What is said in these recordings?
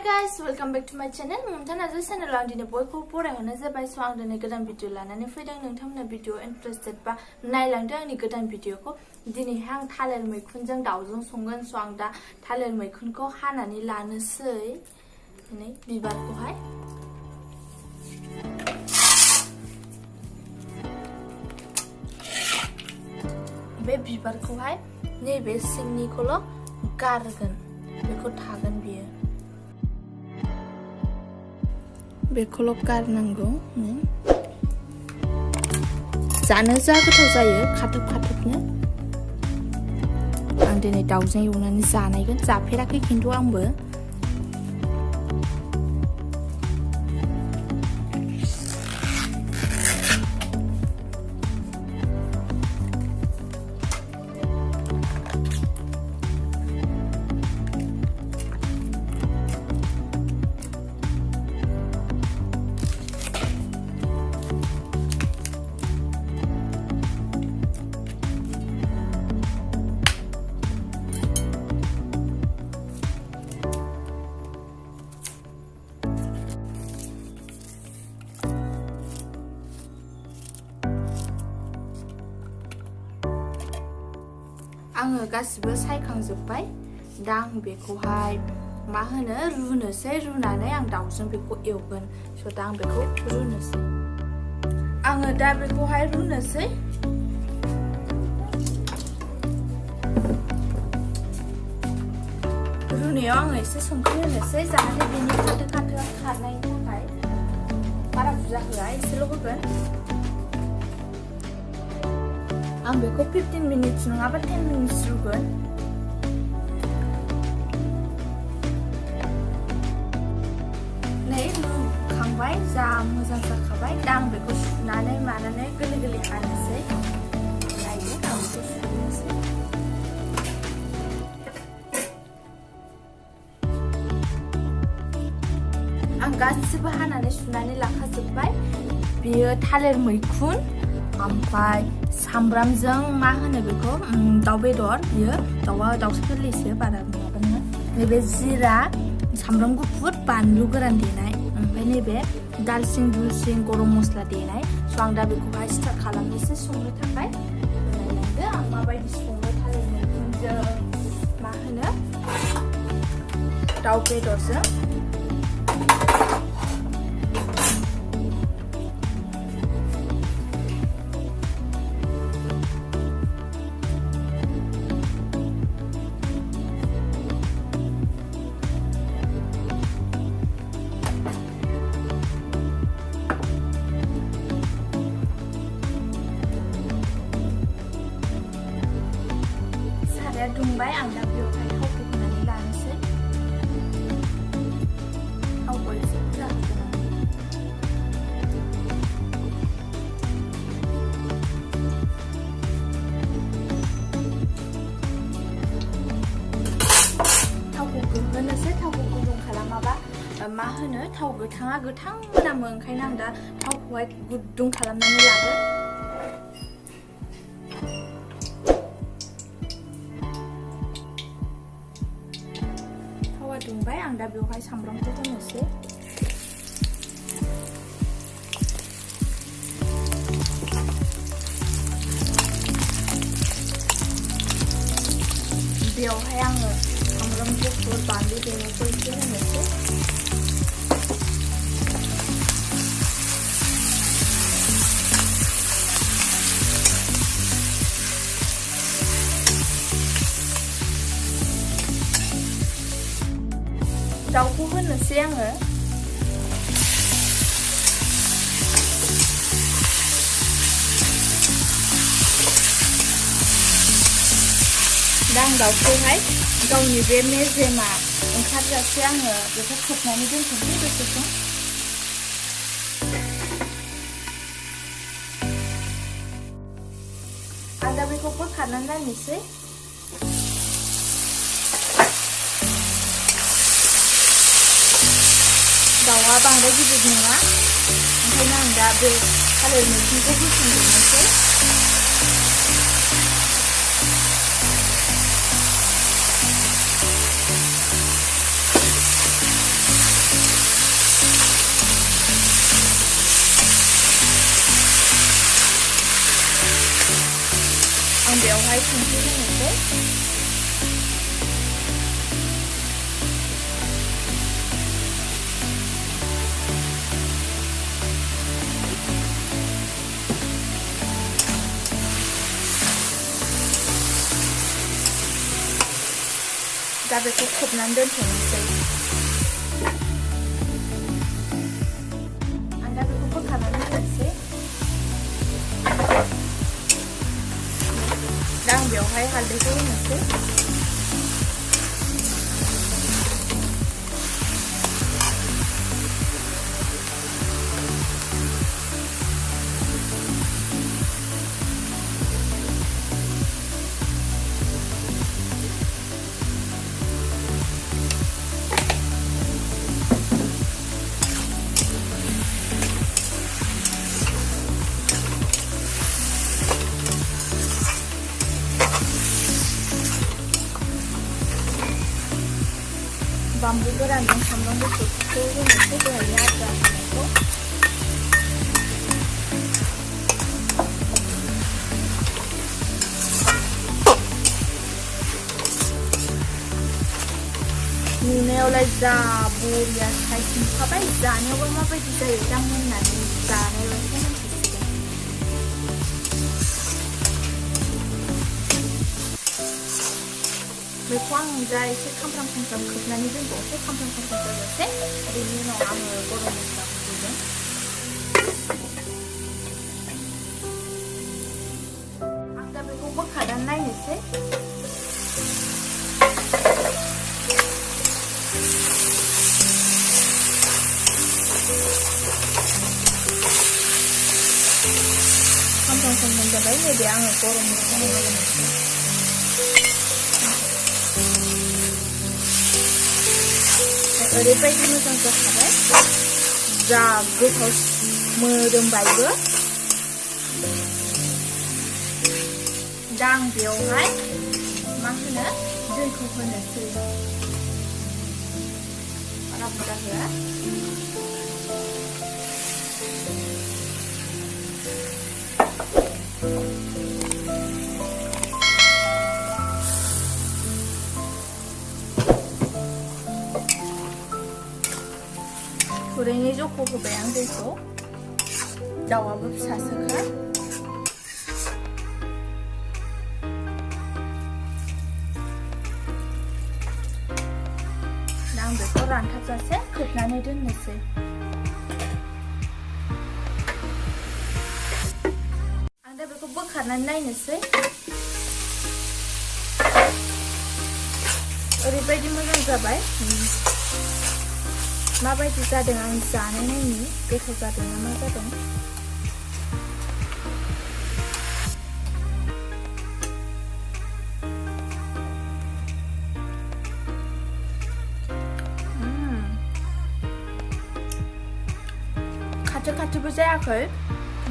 guys, welcome back to my channel. Momita Narzary channel आं दिनै बयखौबो बरायहरनाय जाबाय। स' आं दिनै गोदान भिडिअ लानानै फैदों। नोंथांमोना भिडिअ इन्टारेस्टेड बा नायलांदो आंनि गोदान भिडिअखौ। दिनैहाय आं थालिर मैखुनजों दाउजों संगोन। स' आं दा थालिर मैखुनखौ हानानै लानोसै। नै बिबारखौहाय बे बिबारखौहाय नैबे सिंनिखौल' गारगोन। बेखौ थागोन बियो। बेखौल' गारनांगौ। जानो जा गोथाव जायो, खाथोब खाथोबनो। आं दिनै दाउजों एवनानै जानायगोन। जाफेराखै खिन्थु आंबो। आङो गासिबो सायखांजोब्बाय। दा आं बेखौहाय मा होनो रुनोसै। रुनानै आं दाउजों बेखौ एवगोन। स' दा आं बेखौ रुनोसै। आङो दा बेखौहाय रुनोसै। रुनायाव आङो एसे संख्रि होनोसै जाहाथे बेनि खाथो खाथोआ खारनायनि थाखाय। बारा बुरजा होआ, एसेल' होगोन। आं बेखौ 15 मिनिट्स नङाबा 10 मिनिट्स रुगोन। नै रुखांबाय, जा मोजां जाखाबाय। दा आं बेखौ सुनानै मानानै गोरलै गोरलै हानोसै। नायदो आं बेखौ सुनोसै। आं गासिबो हानानै सुनानै लाखाजोब्बाय। बेयो थालिर मैखुन, ओमफ्राय सामब्रामजों मा होनो बेखौ दाउ बेदर। बियो दाउआ दाउसा गोरलैसो, बारा माबा नङा। नैबे जिरा, सामब्राम गुफुर, बानलु गोरान देनाय, ओमफ्राय नैबे दालसिं दुलसिं गरम मस्ला देनाय। स' आं दा बेखौहाय स्टार्ट खालामनोसै संनो थाखाय। नायलांदो आं माबायदि सङो थालिर मैखुनजों मा होनो दाउ बेदरजों। दुंबाय, आं दा बेयावहाय थावखौ होनानै लानोसै। थावखौ एसे बुरजा होगोन आं। थावखौ होनोसै। थावखौ गुदुं खालामाबा मा होनो थाव गोथाङा गोथां मोनामो। ओंखायनो आं दा थावखौहाय गुदुं खालामनानै लागोन। दुंबाय, आं दा बेवहाय सामब्रामखौ होनोसै। बेवहाय आङो सामब्राम गुफुर, बानलु देनायखौ एसे होनोसै। दाउखौ होनोसै आङो। दा आं दाउखौहाय गावनि बे मेजेमा ओंखारजासे आङो बेखौ खोबनानै दोनथ'नोसै दसे सम। आं दा बेखौ बोखारनानै नायनोसै। दाउआ बांद्राय गिदिर नङा, ओंखायनो आं दा बे थालिर मैखुनखौ होसनजोबनोसै। बेवहाय संख्रि होनोसै दा बेखौ खोबनानै दोनथ'नोसै आं दा बेखौ बोखारनानै दोननोसै दा आं बेवहाय हालदैखौ होनोसै बानलु गोरानजों सामब्राम गुफुरखौ होनोसै दहायनि आद्रा होनायखौ नुनायावलाय जा बरिया साइज नुखाबाय जानायावबो माबायदि जायो दा मोननानै जानायावसो मोनथिसिगोन बेखौ आं दा एसे खामफ्राम खोबनानै दोनबावसै खामफ्राम जाजासे बेनि उनाव आङो गरम मस्लाखौ होगोन आं दा बेखौ बोखारनानै नायनोसै खामफ्राम जाबाय नैबे आङो गरम मस्ला होगोन ओरैबायदि मोजां जाखाबाय जा गोथाव मोदोमबायबो दा आं बेवहाय मा होनो दैखौ होनोसै बारा बुरजा होआ खुरैनि जख' होबाय आं दैखौ दाउआबो फिसासोखा दा आं बेखौ रानथाबजासे खोबनानै दोननोसै आं दा बेखौ बोखारनानै नायनोसै ओरैबायदि मोजां जाबाय माबायदि जादों आं जानाय नायनि गोथाव जादों ना मा जादों खाथो जायाखै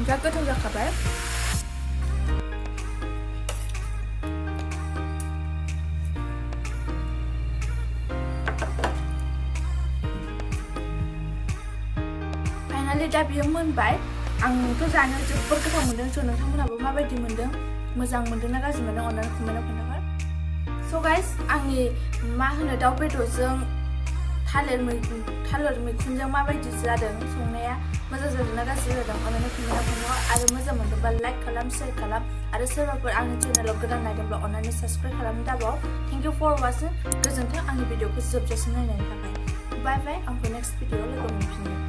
जा गोथाव जाखाबाय दा बियो मोनबाय आंथ' जानो जोबोर गोथाव मोनदों स' नोंथांमोनाबो माबायदि मोनदों मोजां मोनदों ना गाज्रि मोनदों अननानै कमेन्टआव खोन्थाहर स' गाइस आंनि मा होनो दाउ बेदरजों थालिर मैखुनजों माबायदि जादों संनाया मोजां जादों ना गाज्रि जादों अननानै कमेन्टआव खोन्थाहर आरो मोजां मोनदोंबा लाइक खालाम शेयार खालाम आरो सोरबाफोर आंनि चेनेलाव गोदान नायदोंब्ला अननानै साबस्क्राइब खालामनो दाबाव थेंक इउ फर वाचिं गोजोन्थों आंनि भिडिअखौ जोबजासिम नायनायनि थाखाय बाय बाय आंखौ नेक्स्ट भिडिअआव लोगो मोनफिनगोन